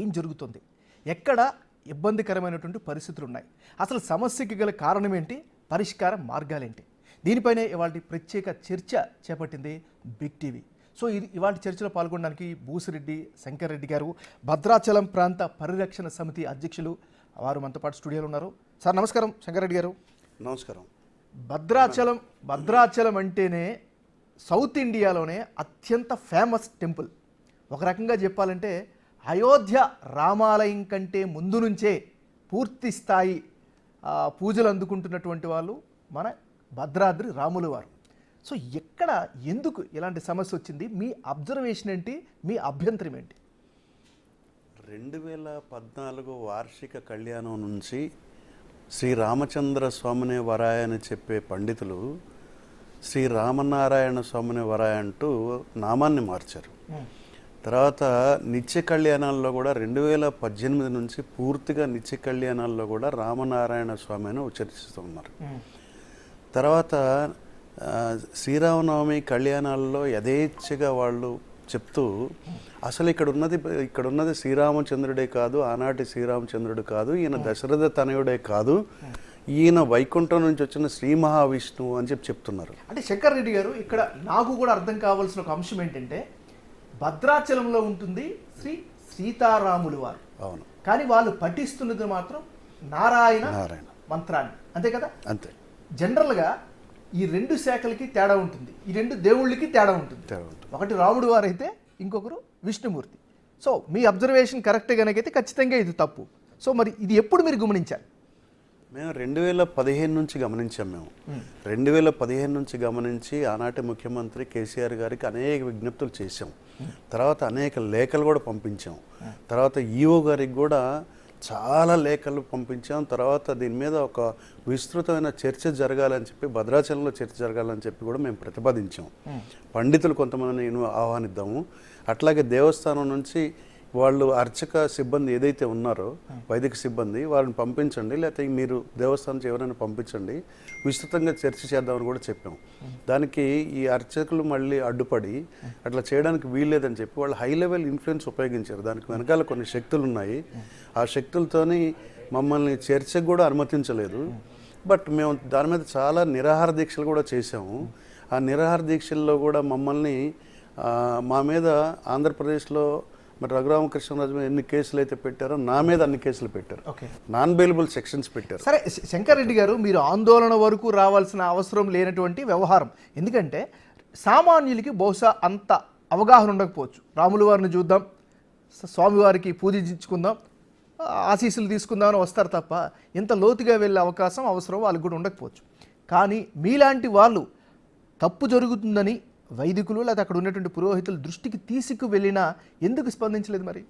ఏం జరుగుతుంది, ఎక్కడ ఇబ్బందికరమైనటువంటి పరిస్థితులు ఉన్నాయి, అసలు సమస్యకి గల కారణం ఏంటి, పరిష్కార మార్గాలేంటి, దీనిపైనే ఇవాళ ప్రత్యేక చర్చ చేపట్టింది బిగ్ టీవీ. సో ఇవాళ చర్చలో పాల్గొనడానికి బూసిరెడ్డి శంకర్ రెడ్డి గారు, భద్రాచలం ప్రాంత పరిరక్షణ సమితి అధ్యక్షులు, వారు మనతో పాటు స్టూడియోలో ఉన్నారు. సార్ నమస్కారం. శంకర్ రెడ్డి గారు నమస్కారం. భద్రాచలం అంటేనే సౌత్ ఇండియాలోనే అత్యంత ఫేమస్ టెంపుల్. ఒక రకంగా చెప్పాలంటే అయోధ్య రామాలయం కంటే ముందు నుంచే పూర్తి స్థాయి పూజలు అందుకుంటున్నటువంటి వాళ్ళు మన భద్రాద్రి రాములు వారు. సో ఎక్కడ ఎందుకు ఇలాంటి సమస్య వచ్చింది, మీ అబ్జర్వేషన్ ఏంటి, మీ అభ్యంతరం ఏంటి? 2014 వార్షిక కళ్యాణం నుంచి శ్రీరామచంద్ర స్వామిని వరాయ అని చెప్పే పండితులు శ్రీరామనారాయణ స్వామిని వరాయ అంటూ నామాన్ని మార్చారు. తర్వాత నిత్య కళ్యాణాల్లో కూడా 2018 నుంచి పూర్తిగా నిత్య కళ్యాణాల్లో కూడా రామనారాయణ స్వామి అని ఉచ్చరిస్తున్నారు. తర్వాత శ్రీరామనవమి కళ్యాణాల్లో యథేచ్ఛగా వాళ్ళు చెప్తూ అసలు ఇక్కడ ఉన్నది శ్రీరామచంద్రుడే కాదు, ఆనాటి శ్రీరామచంద్రుడు కాదు, ఈయన దశరథ తనయుడే కాదు, ఈయన వైకుంఠం నుంచి వచ్చిన శ్రీ మహావిష్ణువు అని చెప్తున్నారు. అంటే శంకర్ రెడ్డి గారు, ఇక్కడ నాకు కూడా అర్థం కావాల్సిన ఒక అంశం ఏంటంటే భద్రాచలంలో ఉంటుంది శ్రీ సీతారాములు వారు. అవును. కానీ వాళ్ళు పఠిస్తున్నది మాత్రం నారాయణ మంత్రాన్ని, అంతే కదా? అంతే. జనరల్గా ఈ రెండు శాఖలకి తేడా ఉంటుంది, ఈ రెండు దేవుళ్ళకి తేడా ఉంటుంది. ఒకటి రాముడు వారు అయితే ఇంకొకరు విష్ణుమూర్తి. సో మీ అబ్జర్వేషన్ కరెక్ట్ కనుకైతే ఖచ్చితంగా ఇది తప్పు. సో మరి ఇది ఎప్పుడు మీరు గమనించారు? మేము 2015 నుంచి గమనించాం. 2015 నుంచి గమనించి ఆనాటి ముఖ్యమంత్రి కేసీఆర్ గారికి అనేక విజ్ఞప్తులు చేశాం. తర్వాత అనేక లేఖలు కూడా పంపించాం. తర్వాత ఈఓ గారికి కూడా చాలా లేఖలు పంపించాం. తర్వాత దీని మీద ఒక విస్తృతమైన చర్చ జరగాలని చెప్పి, భద్రాచలంలో చర్చ జరగాలని చెప్పి కూడా మేము ప్రతిపాదించాం. పండితులు కొంతమందిని ఆహ్వానిద్దాము, అట్లాగే దేవస్థానం నుంచి వాళ్ళు అర్చక సిబ్బంది ఏదైతే ఉన్నారో వైదిక సిబ్బంది వాళ్ళని పంపించండి, లేకపోతే మీరు దేవస్థానం ఎవరైనా పంపించండి, విస్తృతంగా చర్చ చేద్దామని కూడా చెప్పాం. దానికి ఈ అర్చకులు మళ్ళీ అడ్డుపడి అట్లా చేయడానికి వీల్లేదని చెప్పి వాళ్ళు హై లెవెల్ ఇన్ఫ్లుయెన్స్ ఉపయోగించారు. దానికి వెనకాల కొన్ని శక్తులు ఉన్నాయి. ఆ శక్తులతోని మమ్మల్ని చర్చకు కూడా అనుమతించలేదు. బట్ మేము దాని మీద చాలా నిరాహార దీక్షలు కూడా చేసాము. ఆ నిరాహార దీక్షల్లో కూడా మమ్మల్ని మా మీద ఆంధ్రప్రదేశ్లో మరి రఘురామకృష్ణరాజు మీద ఎన్ని కేసులు అయితే పెట్టారో నా మీద అన్ని కేసులు పెట్టారు. నాన్ బెయిలబుల్ సెక్షన్స్ పెట్టారు. సరే శంకర్ రెడ్డి గారు, మీరు ఆందోళన వరకు రావాల్సిన అవసరం లేనటువంటి వ్యవహారం. ఎందుకంటే సామాన్యులకి బహుశా అంత అవగాహన ఉండకపోవచ్చు. రాముల వారిని చూద్దాం, స్వామివారికి పూజించుకుందాం, ఆశీస్సులు తీసుకుందామని వస్తారు తప్ప ఇంత లోతుగా వెళ్ళే అవసరం వాళ్ళకి కూడా ఉండకపోవచ్చు. కానీ మీలాంటి వాళ్ళు తప్పు జరుగుతుందని వైదికులు లేదా అక్కడ ఉన్నటువంటి పురోహితుల దృష్టికి తీసుకువెళ్ళినా ఎందుకు స్పందించలేదు? మరి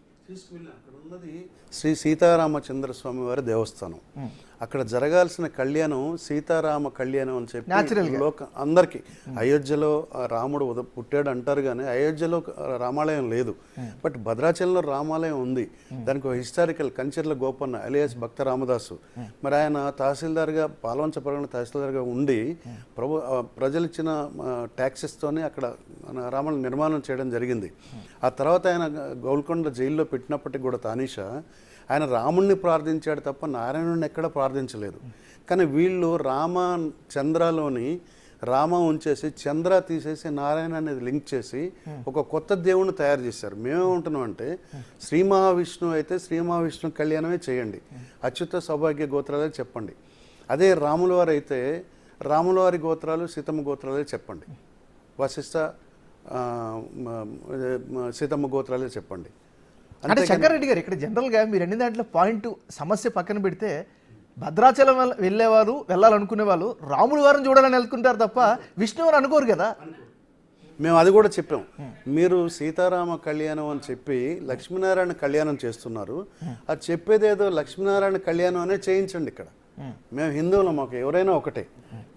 అక్కడ ఉన్నది శ్రీ సీతారామచంద్ర స్వామి వారి దేవస్థానం. అక్కడ జరగాల్సిన కళ్యాణం సీతారామ కళ్యాణం అని చెప్పి అందరికీ, అయోధ్యలో రాముడు పుట్టాడు అంటారు కానీ అయోధ్యలో రామాలయం లేదు. బట్ భద్రాచలంలో రామాలయం ఉంది. దానికి ఒక హిస్టారికల్ కంచెర్ల గోపన్న అలియాస్ భక్త రామదాసు, మరి ఆయన తహసీల్దార్గా పాల్వంచపరగణ తహసీల్దార్గా ఉండి ప్రజలు ఇచ్చిన ట్యాక్సెస్తోనే అక్కడ రామాలయం నిర్మాణం చేయడం జరిగింది. ఆ తర్వాత ఆయన గోల్కొండ జైల్లో పెట్టినప్పటికి కూడా తానీషా ఆయన రాముణ్ణి ప్రార్థించాడు తప్ప నారాయణుడిని ఎక్కడ ప్రార్థించలేదు. కానీ వీళ్ళు చంద్రలోని రామ ఉంచేసి చంద్ర తీసేసి నారాయణ అనేది లింక్ చేసి ఒక కొత్త దేవుణ్ణి తయారు చేశారు. మేమేమంటున్నాం అంటే శ్రీ మహావిష్ణువు అయితే శ్రీ మహావిష్ణు కళ్యాణమే చేయండి, అచ్యుత సౌభాగ్య గోత్రాలే చెప్పండి. అదే రాముల వారు అయితే రాముల వారి గోత్రాలు సీతమ్మ గోత్రాలే చెప్పండి, వశిష్ఠ సీతమ్మ గోత్రాలే చెప్పండి. అంటే శంకర్ రెడ్డి గారు, ఇక్కడ జనరల్గా మీరు అన్ని దాంట్లో పాయింట్ సమస్య పక్కన పెడితే భద్రాచలం వెళ్ళాలనుకునే వాళ్ళు రాముల వారిని చూడాలని వెళ్తుంటారు తప్ప విష్ణువుని అనుకోరు కదా. మేము అది కూడా చెప్పాం. మీరు సీతారామ కళ్యాణం అని చెప్పి లక్ష్మీనారాయణ కళ్యాణం చేస్తున్నారు, అది చెప్పేదేదో లక్ష్మీనారాయణ కళ్యాణం అనే చేయించండి. ఇక్కడ మేము హిందువులు, మాకు ఎవరైనా ఒకటే.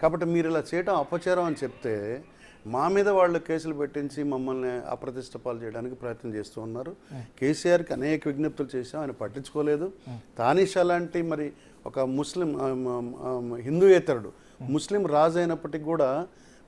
కాబట్టి మీరు ఇలా చేయటం అపచారం అని చెప్తే మా మీద వాళ్ళు కేసులు పెట్టించి మమ్మల్ని అప్రతిష్ట పాలు చేయడానికి ప్రయత్నం చేస్తూ ఉన్నారు. కేసీఆర్కి అనేక విజ్ఞప్తులు చేశాం, ఆయన పట్టించుకోలేదు. తానీషా లాంటి మరి ఒక ముస్లిం హిందూయేతరుడు ముస్లిం రాజు అయినప్పటికీ కూడా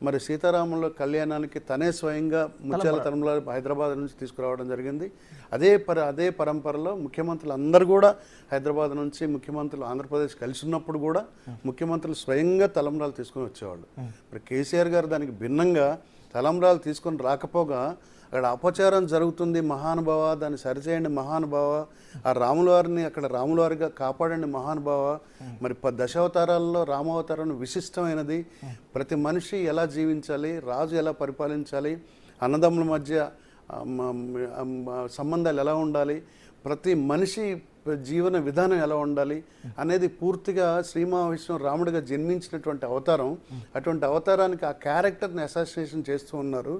మరి సీతారాముల కళ్యాణానికి తనే స్వయంగా ముత్యాల తలంబ్రాలు హైదరాబాద్ నుంచి తీసుకురావడం జరిగింది. అదే పరంపరలో ముఖ్యమంత్రులు అందరూ కూడా హైదరాబాద్ నుంచి ముఖ్యమంత్రులు ఆంధ్రప్రదేశ్ కలిసి ఉన్నప్పుడు కూడా ముఖ్యమంత్రులు స్వయంగా తలంబ్రాలు తీసుకొని వచ్చేవాళ్ళు. మరి కేసీఆర్ గారు దానికి భిన్నంగా తలంబ్రాలు తీసుకొని రాకపోగా అక్కడ అపచారం జరుగుతుంది, మహానుభావ దాన్ని సరిచేయండి మహానుభావ, ఆ రాముల వారిని అక్కడ రాముల వారిగా కాపాడండి మహానుభావ. మరి దశావతారాల్లో రామావతారం విశిష్టమైనది. ప్రతి మనిషి ఎలా జీవించాలి, రాజు ఎలా పరిపాలించాలి, అన్నదమ్ముల మధ్య సంబంధాలు ఎలా ఉండాలి, ప్రతి మనిషి జీవన విధానం ఎలా ఉండాలి అనేది పూర్తిగా శ్రీ మహావిష్ణువు రాముడిగా జన్మించినటువంటి అవతారం. అటువంటి అవతారానికి ఆ క్యారెక్టర్ని అసోసియేషన్ చేస్తూ ఉన్నారు.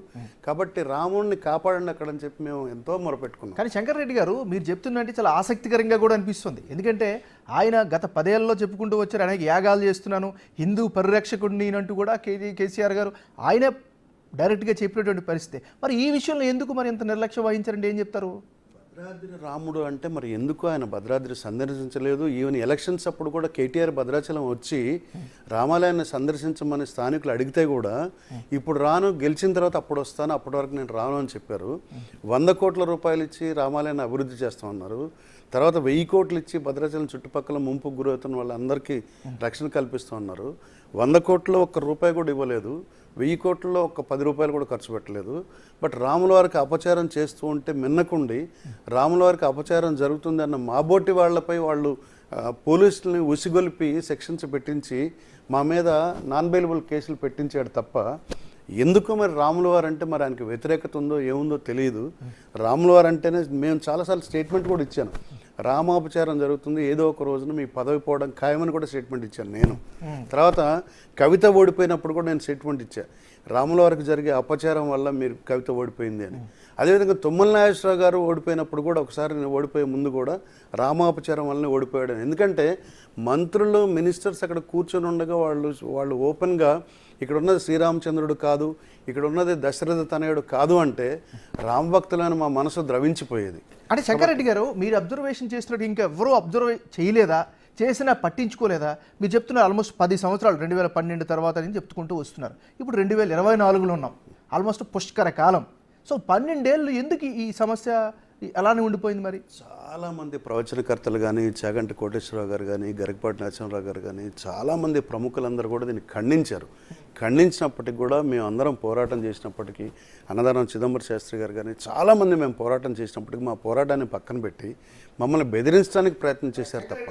కాబట్టి రాముడిని కాపాడండి అక్కడ అని చెప్పి మేము ఎంతో మొరపెట్టుకున్నాం. కానీ శంకర్ రెడ్డి గారు మీరు చెప్తున్నట్టు చాలా ఆసక్తికరంగా కూడా అనిపిస్తుంది. ఎందుకంటే ఆయన గత 10 ఏళ్లలో చెప్పుకుంటూ వచ్చారు, అనేక యాగాలు చేస్తున్నాను, హిందూ పరిరక్షకుడిని అంటూ కూడా కేసీఆర్ గారు ఆయనే డైరెక్ట్గా చెప్పినటువంటి పరిస్థితి. మరి ఈ విషయంలో ఎందుకు మరి ఇంత నిర్లక్ష్యం వహించారంటే ఏం చెప్తారు? భద్రాద్రి రాముడు అంటే మరి ఎందుకు ఆయన భద్రాద్రి సందర్శించలేదు? ఈవెన్ ఎలక్షన్స్ అప్పుడు కూడా కేటీఆర్ భద్రాచలం వచ్చి రామాలయాన్ని సందర్శించమని స్థానికులు అడిగితే కూడా ఇప్పుడు రాను, గెలిచిన తర్వాత అప్పుడు వస్తాను, అప్పటి వరకు నేను రాను అని చెప్పారు. 100 కోట్ల రూపాయలు ఇచ్చి రామాలయాన్ని అభివృద్ధి చేస్తామన్నారు. తర్వాత 1000 కోట్లు ఇచ్చి భద్రాచలం చుట్టుపక్కల ముంపుకు గురవుతున్న వాళ్ళందరికీ రక్షణ కల్పిస్తూ ఉన్నారు. 100 కోట్లు ఒక్క రూపాయి కూడా ఇవ్వలేదు, 1000 కోట్లలో ఒక్క 10 రూపాయలు కూడా ఖర్చు పెట్టలేదు. బట్ రాముల వారికి అపచారం చేస్తూ ఉంటే మిన్నకుండి రాముల వారికి అపచారం జరుగుతుంది అన్న మాబోటి వాళ్ళపై వాళ్ళు పోలీసులని ఉసిగొలిపి సెక్షన్స్ పెట్టించి మా మీద నాన్ బెయిలబుల్ కేసులు పెట్టించాడు తప్ప ఎందుకు మరి రాముల వారు అంటే మరి ఆయనకి వ్యతిరేకత ఉందో ఏముందో తెలియదు. రాముల వారు అంటేనే మేము చాలాసార్లు స్టేట్మెంట్ కూడా ఇచ్చాను, రామాపచారం జరుగుతుంది, ఏదో ఒక రోజున మీ పదవి పోవడం ఖాయమని కూడా స్టేట్మెంట్ ఇచ్చాను నేను. తర్వాత కవిత ఓడిపోయినప్పుడు కూడా నేను స్టేట్మెంట్ ఇచ్చాను, రాముల వారికి జరిగే అపచారం వల్ల మీరు కవిత ఓడిపోయింది అని. అదేవిధంగా తుమ్మల నాగేశ్వరరావు గారు ఓడిపోయినప్పుడు కూడా ఒకసారి నేను ఓడిపోయే ముందు కూడా రామాపచారం వల్లనే ఓడిపోయాడు. ఎందుకంటే మంత్రులు మినిస్టర్స్ అక్కడ కూర్చొని ఉండగా వాళ్ళు ఓపెన్గా ఇక్కడ ఉన్నది శ్రీరామచంద్రుడు కాదు, ఇక్కడ ఉన్నది దశరథ తనయుడు కాదు అంటే రామభక్తులను మా మనసు ద్రవించిపోయేది. అంటే శంకర్ రెడ్డి గారు మీరు అబ్జర్వేషన్ చేసినట్టు ఇంకా ఎవరూ అబ్జర్వ్ చేయలేదా, చేసినా పట్టించుకోలేదా? మీరు చెప్తున్నారు ఆల్మోస్ట్ 10 సంవత్సరాలు 2012 తర్వాత అని చెప్పుకుంటూ వస్తున్నారు. ఇప్పుడు 2024లో ఉన్నాం, ఆల్మోస్ట్ పుష్కర కాలం. సో 12 ఏళ్ళు ఎందుకు ఈ సమస్య అలానే ఉండిపోయింది? మరి చాలామంది ప్రవచనకర్తలు కానీ, చాగంటి కోటేశ్వరరావు గారు కానీ, గరికపాటి నరసింహరావు గారు కానీ, చాలామంది ప్రముఖులందరూ కూడా దీన్ని ఖండించారు. ఖండించినప్పటికి కూడా మేము అందరం పోరాటం చేసినప్పటికీ, అన్నదానం చిదంబర శాస్త్రి గారు కానీ చాలామంది మేము పోరాటం చేసినప్పటికీ మా పోరాటాన్ని పక్కన పెట్టి మమ్మల్ని బెదిరించడానికి ప్రయత్నం చేశారు తప్ప